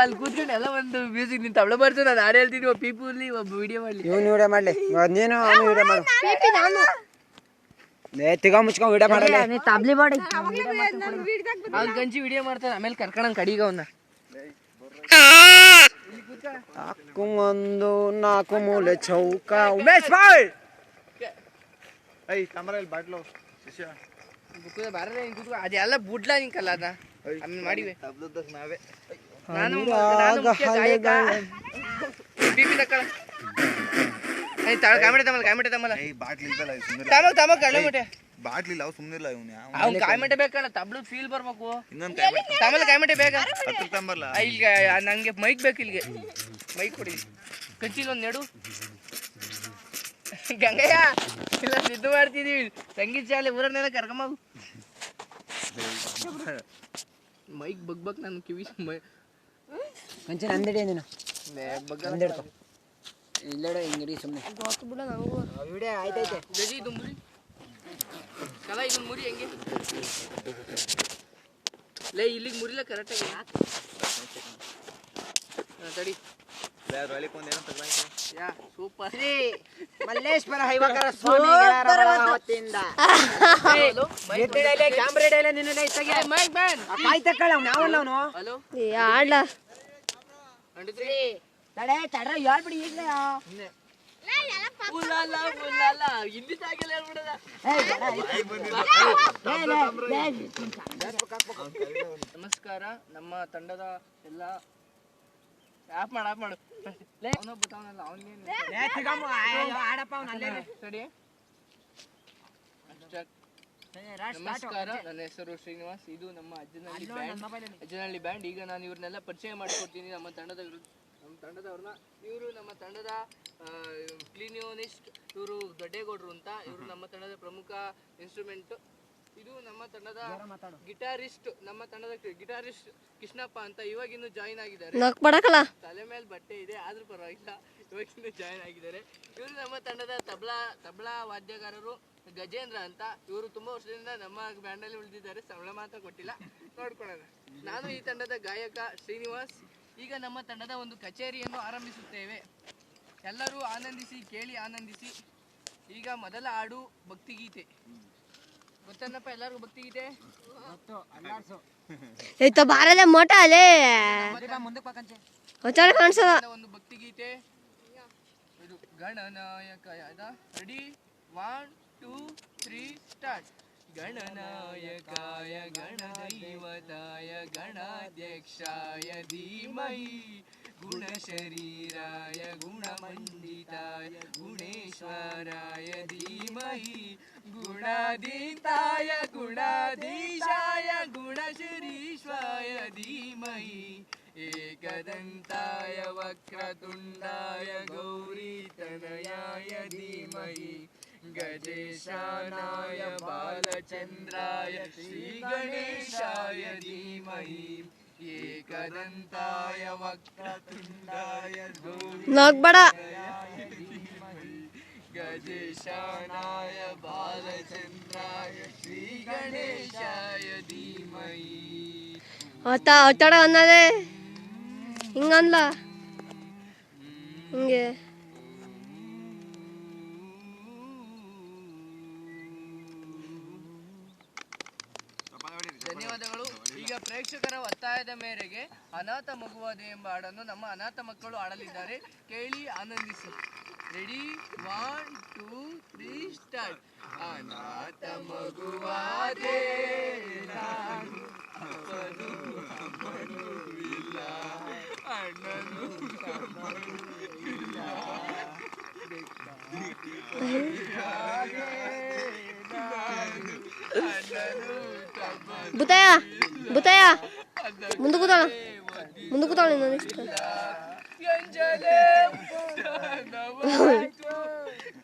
ಅಲ್ಲಿ ಕೂತ್ಕೊಂಡು ಎಲ್ಲ ಒಂದು ಮ್ಯೂಸಿಕ್ ನೀನು ತಬಲ ಬಾರ್ಸು, ನಾನು ಹಾಡು ಹೇಳ್ತೀನಿ, ಒಬ್ಬ ಪೀಪುಲಿ ಒಬ್ಬ ವಿಡಿಯೋ ಮಾಡ್ಲಿ. ಇವನು ವಿಡಿಯೋ ಮಾಡ್ಲಿ, ನೀನು ವಿಡಿಯೋ ಮಾಡು. ತಿಗ ಮುಚ್ಕೊಂಡು ವಿಡಿಯೋ ಮಾಡಲ್ಲ, ತಬ್ಲಿ ಮಾಡಿ ಅವ್ನ ಗಂಜಿ ವಿಡಿಯೋ ಮಾಡ್ತಾನೆ. ಆಮೇಲೆ ಕರ್ಕೊಂಡ್ ಕಡಿಗ ಅವನ್ನ ನಾಲ್ಕು ಒಂದು 4 ಮೂಲೆ ಚೌಕ. ಉಮೇಶ್ ಬಾಯ್ ಬರಲ್ಲ ಅದೆಲ್ಲ ಬುಡ್ಲಾ ನಿಂಕಲ್ಲ ಅದ ಆಮೇಲೆ ಮಾಡಿವೆ. ನಾನು ಬಿಪಿ ತಕ್ಕಳ ಕಾಮಿಡಿ ತಮ್ಮಲ್ಲ ಬಾಟ್ಲಿಲ್ಲ ಅವ್ ಸುಮ್ನಿಲ್ಲ ಇವನು ಅವ್ನು ಕಾಯಿಮೆಟೆ ಬೇಕಲ್ಲ, ತಬ್ಲು ಫೀಲ್ ಬರ್ಬೇಕು. ತಮ್ಮಲ್ಲ ಕಾಯಿಮೆಟೆ ಬೇಕ ಈಗ ನಂಗೆ ಮೈಕ್ ಬೇಕು, ಇಲ್ಲಿಗೆ ಮೈಕ್ ಕೊಡಿ. ಕಚ್ಚಿಲ್ ಒಂದು ನೆಡು ಗಂಗಯ್ಯ, ಇಲ್ಲ ಸಿದ್ದು ಮಾಡ್ತಿದೀವಿ ಸಂಗೀತ ಶಾಲೆ ಊರನ್ನೆಲ್ಲ ಕರ್ಕೊಂಬ. ಮೈಕ್ ಬಗ್ ನಾನು ಕಿವಿ ಕಂಚೆ ನಂದಿಡಿ ನೀನು ನಂದಿಡ್ಕೊ ಇಲ್ಲಡ ಹಿಂಗಡಿ ಸುಮ್ಮನೆ ವಿಡಿಯೋ ಆಯ್ತೈತೆ. ಗಜಿ ಇದು ಮುರಿ ಕಲ, ಇದನ್ನ ಮುರಿ ಹೆಂಗೆ ಲೇ, ಇಲ್ಲಿಗೆ ಮುರಿಲ್ಲ ಕರೆಕ್ಟಾಗಿ ತಡಿ. ಸೂಪರ್ ಮಲ್ಲೇಶ್ವರ ಹೈವಾಕರ ಸ್ವಾಮಿ ವತಿಯಿಂದ ಕ್ಯಾಮ್ರಾ ಡೈಲ ನಿನ್ನ ಮೈಕ್ ಬ್ಯಾನ್ ಕಾಯ್ ತಕ್ಕಳ ನಾವಲ್ಲ ಅವನು. ಹಲೋ ಆಡ್ಲ ತಡೆ ತಡ್ರ ಹೇಳ್ಬಿಡಿ ಈಗ ಹಿಂದಿ ಸಾಗಿಲ್ಲ ಹೇಳ್ಬಿಡದ. ನಮಸ್ಕಾರ, ನಮ್ಮ ತಂಡದ ಎಲ್ಲ ಆಫ್ ಮಾಡು ನಮಸ್ಕಾರ, ನನ್ನ ಹೆಸರು ಶ್ರೀನಿವಾಸ್. ಇದು ನಮ್ಮ ಅಜ್ಜನಹಳ್ಳಿ ಬ್ಯಾಂಡ್. ಈಗ ನಾನು ಇವ್ರನ್ನೆಲ್ಲ ಪರಿಚಯ ಮಾಡಿಕೊಡ್ತೀನಿ ನಮ್ಮ ತಂಡದವ್ರನ್ನ. ಇವರು ನಮ್ಮ ತಂಡದ ಕ್ಲೀನಿಯೋನಿಸ್ಟ್, ಇವರು ದೊಡ್ಡೇಗೌಡರು ಅಂತ. ಇವರು ನಮ್ಮ ತಂಡದ ಪ್ರಮುಖ ಇನ್ಸ್ಟ್ರೂಮೆಂಟ್. ಇದು ನಮ್ಮ ತಂಡದ ಗಿಟಾರಿಸ್ಟ್, ಗಿಟಾರಿಸ್ಟ್ ಕೃಷ್ಣಪ್ಪ ಅಂತ. ಇವಾಗಿನ್ನು ಜಾಯಿನ್ ಆಗಿದ್ದಾರೆ. ತಲೆ ಮೇಲೆ ಬಟ್ಟೆ ಇದೆ ಆದ್ರೂ ಪರವಾಗಿಲ್ಲ, ಇವಾಗಿನ್ನು ಜಾಯಿನ್ ಆಗಿದ್ದಾರೆ. ಇವರು ನಮ್ಮ ತಂಡದ ತಬಲಾ ವಾದ್ಯಗಾರರು ಗಜೇಂದ್ರ ಅಂತ. ಇವರು ತುಂಬಾ ವರ್ಷದಿಂದ ನಮ್ಮ ಬ್ಯಾಂಡ್ ಅಲ್ಲಿ ಉಳಿದಿದ್ದಾರೆ, ಸಂಬಳ ಮಾತ್ರ ಕೊಟ್ಟಿಲ್ಲ, ನೋಡ್ಕೊಳ್ಳೋಣ. ನಾನು ಈ ತಂಡದ ಗಾಯಕ ಶ್ರೀನಿವಾಸ್. ಈಗ ನಮ್ಮ ತಂಡದ ಒಂದು ಕಚೇರಿಯನ್ನು ಆರಂಭಿಸುತ್ತೇವೆ. ಎಲ್ಲರೂ ಆನಂದಿಸಿ, ಕೇಳಿ ಆನಂದಿಸಿ. ಈಗ ಮೊದಲ ಹಾಡು ಭಕ್ತಿಗೀತೆ. ಗೊತ್ತನ್ನಪ್ಪ ಎಲ್ಲರಿಗೂ ಭಕ್ತಿಗೀತೆ? ಬಾರಲ್ಲ ಮೋಟ ಅಲ್ಲೇ ಒಂದು ಭಕ್ತಿಗೀತೆ. ಇದು ಗಣನಾಯಕ. Ready, 1 2 3 start. ಗಣನಾಯಕಾಯ ಗಣದೈವತಾಯ ಗಣಾಧ್ಯಕ್ಷಾಯ ಧೀಮಹಿ ಗುಣಶರೀರಾಯ ಗುಣಮಂಡಿತಾಯ ಗುಣೇಶ್ವರಾಯ ಧೀಮಹಿ ಗುಣಾಧೀತಾಯ ಗುಣಾಧೀಶಾಯ ಗುಣಶರೀಶ್ವಾಯ ಧೀಮಹಿ ಏಕದಂತಾಯ ವಕ್ರತುಂಡಾಯ ಗೌರೀತನಯಾಯ ಧೀಮಹಿ ಗಜೇಶಾನಾಯ ಬಾಲಚಂದ್ರಾಯ ಶ್ರೀಗಣೇಶಾಯ ಧೀಮಹಿ ಏಕದಂತಾಯ ವಕ್ರತುಂಡಾಯ ಗಜೇಶಾನಾಯ ಬಾಲಚಂದ್ರಾಯ ಶ್ರೀಗಣೇಶಾಯ ಧೀಮಹಿ. ಒತ್ತಡ ಅನ್ನದೇ ಹಿಂಗನ್ಲ ಹಿಂಗೆ. ಧನ್ಯವಾದಗಳು. ಈಗ ಪ್ರೇಕ್ಷಕರ ಒತ್ತಾಯದ ಮೇರೆಗೆ ಅನಾಥ ಮಗುವಾದೆ ಎಂಬ ಹಾಡನ್ನು ನಮ್ಮ ಅನಾಥ ಮಕ್ಕಳು ಹಾಡಲಿದ್ದಾರೆ, ಕೇಳಿ ಆನಂದಿಸಿ. Ready, 1 2 3 start. ಅನಾಥ ಮಗುವಾದೆ ನಾನು, ಅಪ್ಪನು ಅಮ್ಮನೂ ಇಲ್ಲ, ಅಣ್ಣನು ತಮ್ಮನೂ ಇಲ್ಲ, ಬುತಾಯ ಮುಂದೆ ಕೂತಾಳ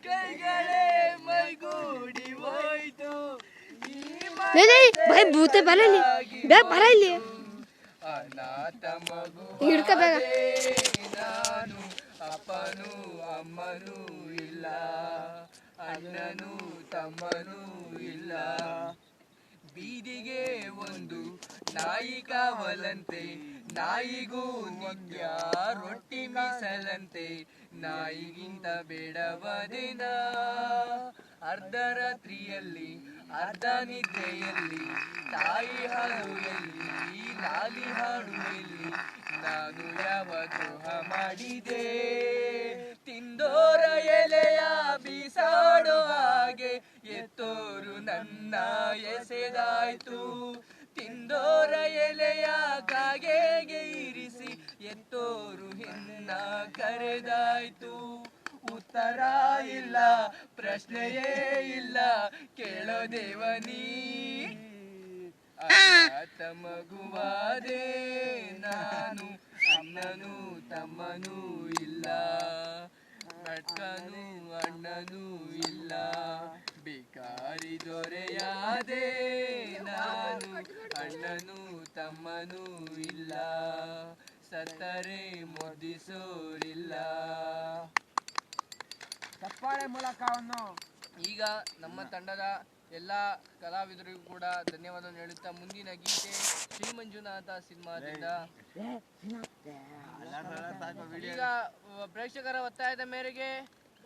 ಕೈಗಳೇ ಮೈಗೂಡಿ ಹೋಯ್ತು ಭಾಯ್ ಭೂತೆ ಬರಲಿ ಬೇಗ ಬರ ಇಲ್ಲಿ ಅನಾಥ ಮಗು ಹಿಡ್ಕ ಬೇಗ. ನಾನು ಅಪ್ಪನೂ ಅಮ್ಮನೂ ಇಲ್ಲ, ಅಣ್ಣನೂ ತಮ್ಮನೂ ಇಲ್ಲ, ಬೀದಿಗೆ ಒಂದು ನಾಯಿ ಕಾವಲಂತೆ ನಾಯಿಗೂ ನಿತ್ಯ ರೊಟ್ಟಿ ಮೀಸಲಂತೆ ನಾಯಿಗಿಂತ ಬೇಡವದೇನ ಅರ್ಧರಾತ್ರಿಯಲ್ಲಿ ಅರ್ಧ ನಿದ್ರೆಯಲ್ಲಿ ತಾಯಿ ಹಾಡು ಎಲ್ಲಿ ಲಾಲಿ ಹಾಡು ಎಲ್ಲಿ ನಾನು ಯಾವ ದ್ರೋಹ ಮಾಡಿದೆ ತಿಂದೋರ ಎಲೆಯ ಬೀಸಾಡೋ ಹಾಗೆ ಎತ್ತೋರು ನನ್ನ ಎಸೆದಾಯ್ತು ತಿಂದೋರ ಎಲೆಯ ಕಾಗೆಗೆ ಇರಿಸಿ ಎತ್ತೋರು ಹೆನ್ನ ಕರೆದಾಯ್ತು ಉತ್ತರ ಇಲ್ಲ ಪ್ರಶ್ನೆಯೇ ಇಲ್ಲ ಕೇಳೋ ದೇವನೀ ತಮಗುವಾದೆ ನಾನು ಅಣ್ಣನೂ ತಮ್ಮನೂ ಇಲ್ಲ ಅಕ್ಕನೂ ಅಣ್ಣನೂ ಇಲ್ಲ ಬೇಕಾರಿ ದೊರೆಯಾದೆ ನಾನು ಅಣ್ಣನೂ ತಮ್ಮನೂ ಇಲ್ಲ ಸತ್ತರೆ ಮುದ್ದಿಸೋರಿಲ್ಲ. ಚಪ್ಪಾಳೆ ಮೂಲಕ ಈಗ ನಮ್ಮ ತಂಡದ ಎಲ್ಲ ಕಲಾವಿದರಿಗೂ ಕೂಡ ಧನ್ಯವಾದವನ್ನು ಹೇಳುತ್ತಾ ಮುಂದಿನ ಗೀತೆ ಶ್ರೀ ಮಂಜುನಾಥ ಸಿನಿಮಾದಿಂದ ಈಗ ಪ್ರೇಕ್ಷಕರ ಒತ್ತಾಯದ ಮೇರೆಗೆ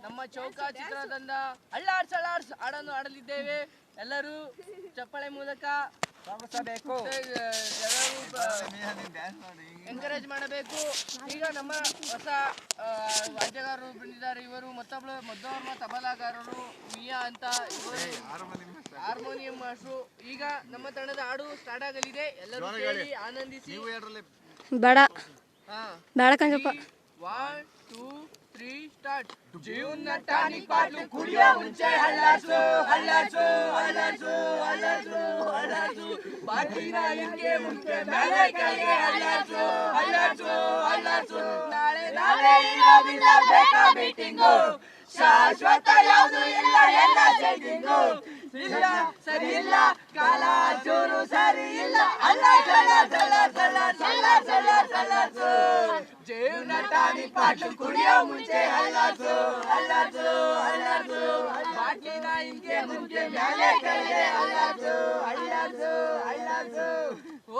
ನಮ್ಮ ಚೌಕ ಚಿತ್ರದಿಂದ ಅಳ್ಳಾಡ್ಸ್ ಹಾಡನ್ನು ಆಡಲಿದ್ದೇವೆ. ಎಲ್ಲರೂ ಚಪ್ಪಾಳೆ ಮೂಲಕ ಎಂಕರೇಜ್ ಮಾಡಬೇಕು. ಈಗ ನಮ್ಮ ಹೊಸ ವಾದ್ಯಗಾರರು ಬಂದಿದ್ದಾರೆ. ಇವರು ಮೊದಲವರು ತಬಲಾಗಾರರು ಮಿಯಾ ಅಂತ, ಇವರು ಹಾರ್ಮೋನಿಯಂ ಮಾಸ್ಟ್ರು. ಈಗ ನಮ್ಮ ತಂಡದ ಹಾಡು ಸ್ಟಾರ್ಟ್ ಆಗಲಿದೆ. ಎಲ್ಲರೂ ಕೇಳಿ ಆನಂದಿಸಿ. ಬೇಡ ಬೇಡ ಕಣಪ್ಪ. 1 2 3 ಸ್ಟಾರ್ಟ್. ಜೀವನ ಟಾನಿಕ್ ಬಾಟ್ಲು ಕುಡಿಯೋ ಮುಂಚೆ ಹಳ್ಳಾಡ್ಸು ಹಳ್ಳಾಡ್ಸು ಹಳ್ಳಾಡ್ಸು ಹಳ್ಳಾಡ್ಸು ಹಳ್ಳಾಡ್ಸು ಬಾಟಿನ ಹಿಂಗೆ ಮುಂಚೆ ಮೇಲೆ ಕೆಳಗೆ ಹಳ್ಳಾಡ್ಸು ಹಳ್ಳಾಡ್ಸು ಹಳ್ಳಾಡ್ಸು ನಾಳೆ ನಾಳೆ ಇರೋದಿಲ್ಲ ಬೇಕಾ ಮೀಟಿಂಗು ಶಾಶ್ವತ ಯಾವುದು ಇಲ್ಲ ಎಲ್ಲ ಸೆಟ್ಟಿಂಗು ಇಲ್ಲ ಸರಿ ಇಲ್ಲ ಕಾಲ ಚೂರು ಸರಿ ಇಲ್ಲ ಅಲ್ಲ ಸಲ ಸಲ ಸಲ ಸಲ ಸಲ ಸಲಸು ಜೀವನ ಟಾನಿಕ್ ಬಾಟ್ಲು ಕುಡಿಯೋ ಮುಂಚೆ ಹಳ್ಳಾಡ್ಸು ಹಳ್ಳಾಡ್ಸು ಹಳ್ಳಾಡ್ಸು ಬಾಟ್ಲಿನ ಹಿಂಗೆ ಮುಂಚೆ ಮೇಲೆ ಕೆಳಗೆ ಹಳ್ಳಾಡ್ಸು ಹಳ್ಳಾಡ್ಸು ಹಳ್ಳಾಡ್ಸು. ಓ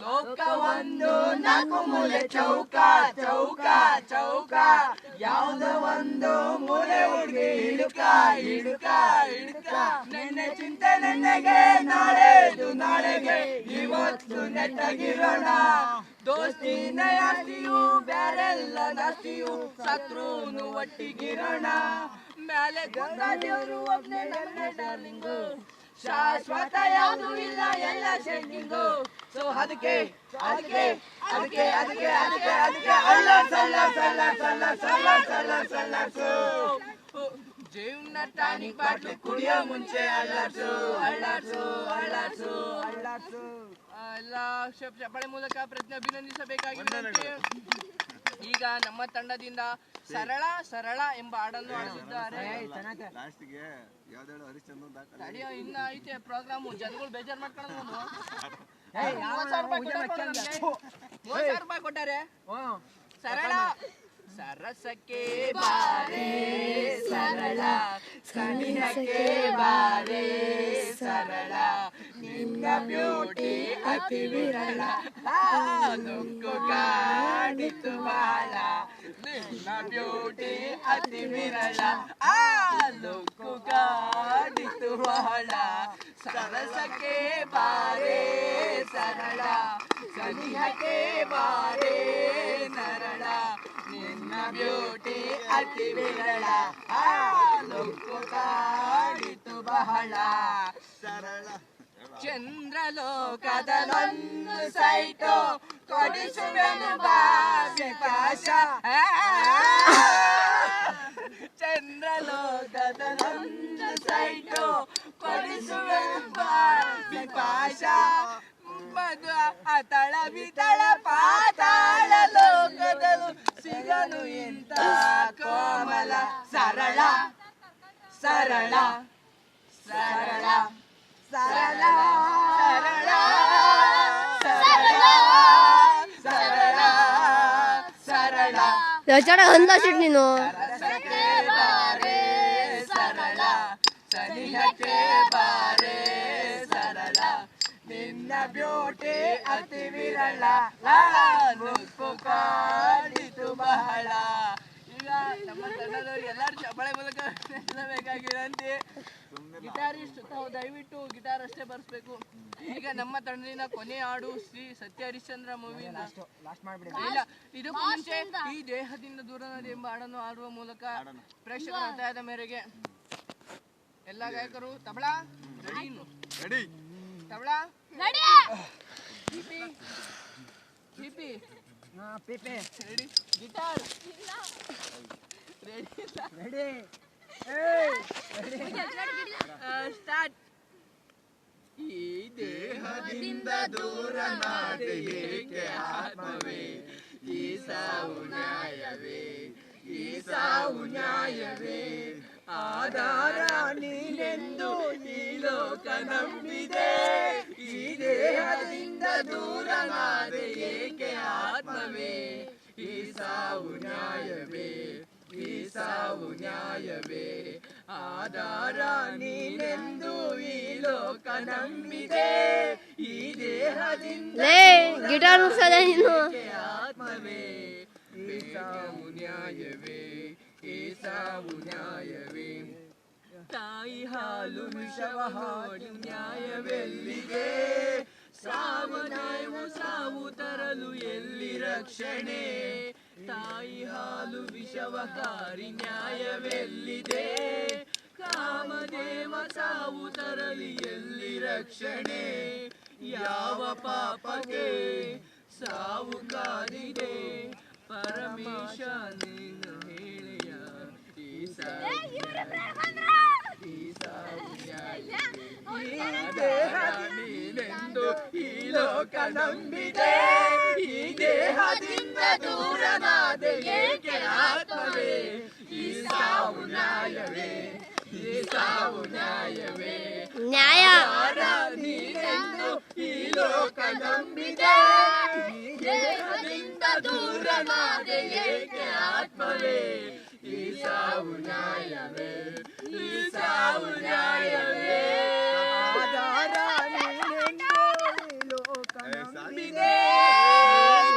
ಲೋಕ ಒಂದು ನಾಲ್ಕು ಮೂಲೆ ಚೌಕ ಚೌಕ ಚೌಕ ಯಾವುದೋ ಒಂದು ಮೂಲೆ ಹುಡುಗಿ ಹಿಡುಕ ಹಿಡುಕ ಹಿಡುಕ ನೆನ್ನೆ ಚಿಂತೆ ನೆನ್ನೆಗೆ ನಾಳೆದು ನಾಳೆಗೆ ಇವತ್ತು ನೆಟ್ಟಗಿರೋಣ ದೋಸ್ತಿನ ಆಸ್ತಿಯು ಬ್ಯಾರೆಲ್ಲ ನಾಸ್ತಿಯು ಸತ್ರುನು ಒಟ್ಟಿಗಿರೋಣ ಮ್ಯಾಲೆ ಗಂಗಾ ದೇವರು ಒಬ್ನೇ ನನ್ನ ಡಾರ್ಲಿಂಗು ಶಾಶ್ವತ ಯಾವುದು ಇಲ್ಲ ಎಲ್ಲ ಸೆಟ್ಟಿಂಗು. ಸೊ ಅದಕ್ಕೆ ಅದಕ್ಕೆ ಅದಕ್ಕೆ ಅದಕ್ಕೆ ಅದಕ್ಕೆ ಅದಕ್ಕೆ ಅಲ್ಲ ಸಲ್ಲ ಸಲ್ಲ ಸಲ್ಲ ಸಲ್ಲ ಸಲ್ಲ ಸಲ್ಲಸು ಜೀವನ ಟಾನಿಕ್ ಬಾಟ್ಲು ಕುಡಿಯೋ ಮುಂಚೆ ಅಳ್ಳಾಡ್ಸು ಅಳ್ಳಾಡ್ಸು ಅಳ್ಳಾಡ್ಸು ಅಳ್ಳಾಡ್ಸು. ಎಲ್ಲ ಚಪ್ಪಾಳೆ ಮೂಲಕ ಪ್ರಜ್ಞೆ ಅಭಿನಂದಿಸಬೇಕಾಗಿದೆ. ಈಗ ನಮ್ಮ ತಂಡದಿಂದ ಸರಳ ಸರಳ ಎಂಬ ಹಾಡನ್ನು ಆಡಿಸಿದ್ದಾರೆ. ಇನ್ನ ಐತೆ ಪ್ರೋಗ್ರಾಮು, ಜನಗಳು ಬೇಜಾರು ಮಾಡ್ಕೊಂಡು 30,000 ರೂಪಾಯಿ ಕೊಟ್ಟಾರೆ. ಸರಳ ಸರಸಕ್ಕೆ ಬಾರೆ ಸರಳ ಸನಿಹಕ್ಕೆ ಬಾರೆ ಸರಳ ನಿನ್ನ ಬ್ಯೂಟಿ ಅತಿ ವಿರಳ ನುಗ್ಗು ಕಾಡಿತು ಬಾಳ ನಿನ್ನ ಬ್ಯೂಟಿ ಅತಿ ವಿರಳ ನುಗ್ಗು ಕಾಡಿತು ಬಾಳ ಸರಸಕ್ಕೆ ಬಾರೆ ಸರಳ ಸನಿಹಕ್ಕೆ ಬಾರೆ ನರಳ ನಿನ್ನ ಬ್ಯೂಟಿ ಅತಿ ವಿರಳ ಲೊಕ್ಕು ಕಾಡಿತು ಬಹಳ ಸರಳ. ಚಂದ್ರಲೋಕದಲ್ಲೊಂದು ಸೈಟು ಕೊಡಿಸುವೆನು ಬಾವಿಪಾಶ ಚಂದ್ರಲೋಕದಲ್ಲೊಂದು ಸೈಟು ಕೊಡಿಸುವೆನು ಬಾವಿಪಾಶ ಮಧು ಅತಳ ಬಿತಳ ಪಾತಾಳ ಲೋಕದಲ್ಲೂ ಸಿಗನು ಇಂತ ಕೋಮಲ ಸರಳ ಸರಳ ಸರಳ ಸರಳ ಸರಳ ಸರಳ ಸರಳ ಯೋಚಡ ಹಂದಾಸಿಟ್ ನೀನು ಬಾರೆ ಸರಳ ಸನಿಹಕ್ಕೆ ಬಾರೆ ಸರಳ ಬ್ಯೂಟಿ ಅತಿ ವಿರಳ ನುಪ್ಪು ಕಾಡಿತು ಬಹಳ. ಈಗ ನಮ್ಮ ತಂಡದವರು ಎಲ್ಲರೂ ಚಪ್ಪಳೆ ಮೂಲಕ ಬೇಕಾಗಿರಂತೆ. ಗಿಟಾರಿಸ್ಟ್ ತಾವು ದಯವಿಟ್ಟು ಗಿಟಾರ್ ಅಷ್ಟೇ ಬರ್ಸ್ಬೇಕು. ಈಗ ನಮ್ಮ ತಂಡದಿಂದ ಕೊನೆ ಹಾಡು ಶ್ರೀ ಸತ್ಯ ಹರಿಶ್ಚಂದ್ರ ಮೂವಿಯಿಂದ. ಇಲ್ಲ, ಇದಕ್ಕೂ ಮುಂಚೆ ಈ ದೇಹದಿಂದ ದೂರನದೆ ಎಂಬ ಹಾಡನ್ನು ಹಾಡುವ ಮೂಲಕ ಪ್ರೇಕ್ಷಕರ ಒತ್ತಾಯದ ಮೇರೆಗೆ ಎಲ್ಲ ಗಾಯಕರು ತಬಲಾ ರೆಡಿ, ತಬಲಾ ಪಿಪಿ ರೆಡಿ, ಗಿಟಾರ್ ರೆಡಿ, ಸ್ಟಾರ್ಟ್. ಈ ದೇಹದಿಂದ ದೂರನಾದೆ ಏಕೆ ಆತ್ಮವೇ, ಈ ಸಾವು ನ್ಯಾಯವೇ, ಈ ಸಾವು ನ್ಯಾಯವೇ, ಆಧಾರ ನೀನೆಂದು ಈ ಲೋಕ ನಂಬಿದೆ. ಈ ದೇಹದಿಂದ ದೂರನಾದೆ ಏಕೆ ಆತ್ಮವೇ, ಈ ಸಾವು ನ್ಯಾಯವೇ, ಈ ಸಾವು ನ್ಯಾಯವೇ, ಆಧಾರ ನೀನೆಂದು ಈ ಲೋಕ ನಂಬಿದೆ. ಈ ದೇಹದಿಂದ ಗಿಟಾರ್ ನುಡ್ಸದ ನೀನು ಆತ್ಮವೇ, ಈ ಸಾವು ನ್ಯಾಯವೇ, ಈ ಸಾವು ನ್ಯಾಯವೇ, ತಾಯಿ ಹಾಲು ವಿಷವ ಹಾಡು ನ್ಯಾಯವೆಲ್ಲಿದೆ, ಸಾವನೇವು ಸಾವು ತರಲು ಎಲ್ಲಿ ರಕ್ಷಣೆ, ತಾಯಿ ಹಾಲು ವಿಷವಕಾರಿ ನ್ಯಾಯವೆಲ್ಲಿದೆ, ಕಾಮದೇವ ಸಾವು ತರಲಿ ಎಲ್ಲಿ ರಕ್ಷಣೆ, ಯಾವ ಪಾಪಕ್ಕೆ ಸಾವು ಕಾದಿದೆ, ಪರಮೇಶ ನೀನು ಹೇಳೆಯ, ಈ ಸಾವು ನೀನೆಂದು ಈ ಲೋಕ ನಂಬಿದೆ. ಈ ದೇಹದಿಂದ ದೂರನಾದೆ ಏಕೆ ಆತ್ಮವೇ, ಈ ಸಾವು ನ್ಯಾಯವೇ, ಈ ಸಾವು ನ್ಯಾಯವೇ, ನ್ಯಾಯ ನೀನೆಂದು ಈ ಲೋಕ ನಂಬಿದೆ. ಈ ದೇಹದಿಂದ ದೂರನಾದೆ ಏಕೆ ಆತ್ಮವೇ, ಈ ಸಾವು ನ್ಯಾಯವೇ, ಈ ಸಾವು ನ್ಯಾಯವೇ, ಆಧಾರ ನೀನೆಂದು ಈ ಲೋಕ ನಂಬಿದೆ.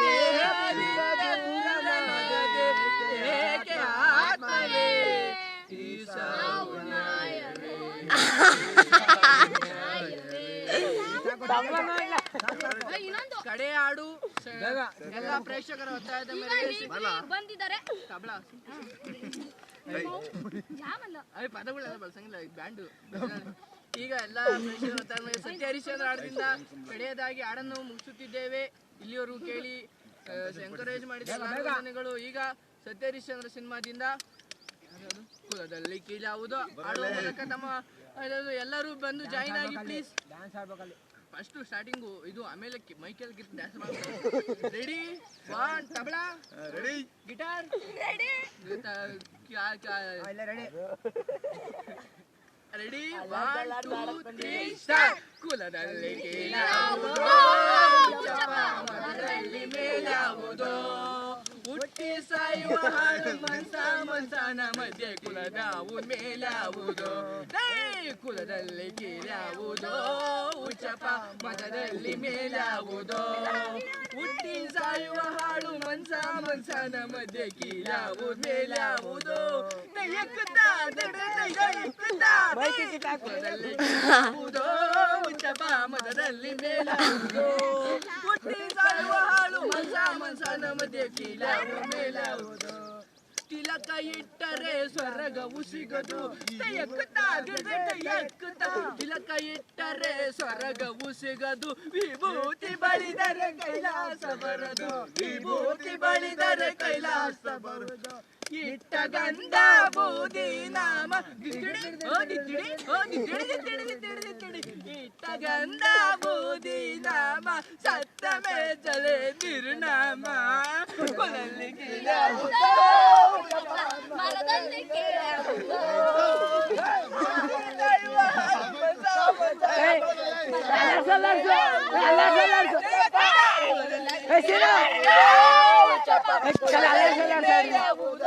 ದೇಹದಿಂದ ದೂರನಾದೆ ಏಕೆ ಆತ್ಮವೇ, ಈ ಸಾವು ನ್ಯಾಯವೇ, ಕಡೆ ಹಾಡು ಎಲ್ಲ ಪ್ರೇಕ್ಷಕರ ಒತ್ತಾಯದ ಮೇರೆಗೆ ಬಂದಿದ್ದಾರೆ. ತಬಲಾ ಪದಗಳೆಲ್ಲ ಬಳಸಂಗಿಲ್ಲ, ಬ್ಯಾಂಡು. ಈಗ ಎಲ್ಲ ಪ್ರೇಕ್ಷಕರ ಒತ್ತಾಯದ ಮೇಲೆ ಸತ್ಯ ಹರಿಶ್ಚಂದ್ರ ಹಾಡದಿಂದ ಕಡೆಯದಾಗಿ ಹಾಡನ್ನು ಮುಗಿಸುತ್ತಿದ್ದೇವೆ. ಇಲ್ಲಿವರೆಗೂ ಕೇಳಿ ಎಂಕರೇಜ್ ಮಾಡಿದ ಧನ್ಯವಾದಗಳು. ಈಗ ಸತ್ಯ ಹರಿಶ್ಚಂದ್ರ ಸಿನಿಮಾದಿಂದ ಕುಲದಲ್ಲಿ ಕೀಳಾವುದು ಹಾಡುವ ಮೂಲಕ ತಮ್ಮ ಎಲ್ಲರೂ ಬಂದು ಜಾಯಿನ್ ಆಗಿ ಪ್ಲೀಸ್. ಫಸ್ಟ್ ಸ್ಟಾರ್ಟಿಂಗು ಇದು, ಆಮೇಲೆ ಮೈಕಲ್ಲಿ ಡ್ಯಾನ್ಸ್ ಮಾಡ್ತಾರೆ. Ready, one, tabla ready, guitar ready, ready, 1 2 3 start. ಕುಲದಲ್ಲಿ ಕೀಳಾವುದೋ, ಮನದಲ್ಲಿ ಮೇಲಾವುದೋ, ಹುಟ್ಟಿ ಸಾಯುವ ಹಾಡು ಮನ್ಸನ ಮಧ್ಯೆ ಕುಲದಾವು ಮೇಲಾವುದೋ, ಕುಲದಲ್ಲಿ ಕೀಳಾವುದೋ, ಉಚ್ಚಪ ಮನದಲ್ಲಿ ಮೇಲಾವುದೋ, ಹುಟ್ಟಿ ಸಾಯುವ ಹಾಡು ಮನ್ಸನ ಮಧ್ಯೆ ಕೀಳಾವು ಮೇಲಾವುದೋ, ಕುಲದಲ್ಲಿ ಉಚ್ಚಪ ಮನದಲ್ಲಿ ಮೇಲಾವುದೋ, ಹುಟ್ಟಿ ಸಾಯುವ ಹಾಡು ಮನ್ಸನ ಮಧ್ಯೆ ಕೀಳಾವು ಮೇಲಾವುದೋ, ತಿಲಕ ಇಟ್ಟರೆ ಸ್ವರ್ಗವು ಸಿಗದು, ತಿಲಕ ಇಟ್ಟರೆ ಸ್ವರ್ಗವು ಸಿಗದು, ವಿಭೂತಿ ಬಳಿದರೆ ಕೈಲಾಸ ಬರದು, ವಿಭೂತಿ ಬಳಿದರೆ ಕೈಲಾಸ ಬರದು, ಇಟ್ಟ ಗಂಧ ಬೂದಿ ನಾಮ ಇಟ್ಟ ಗಂಧ ಬೂದಿ ನಾಮ ಸತ್ತ ಮೇಚಲೆ ನಿರ್ನಾಮ, ಕೊಲಲ್ಲಿ ಕೀಳಾವುದೋ, ಮರದಲ್ಲಿ ಕೀಳಾವುದೋ, ಕೀಳಾವುದೋ,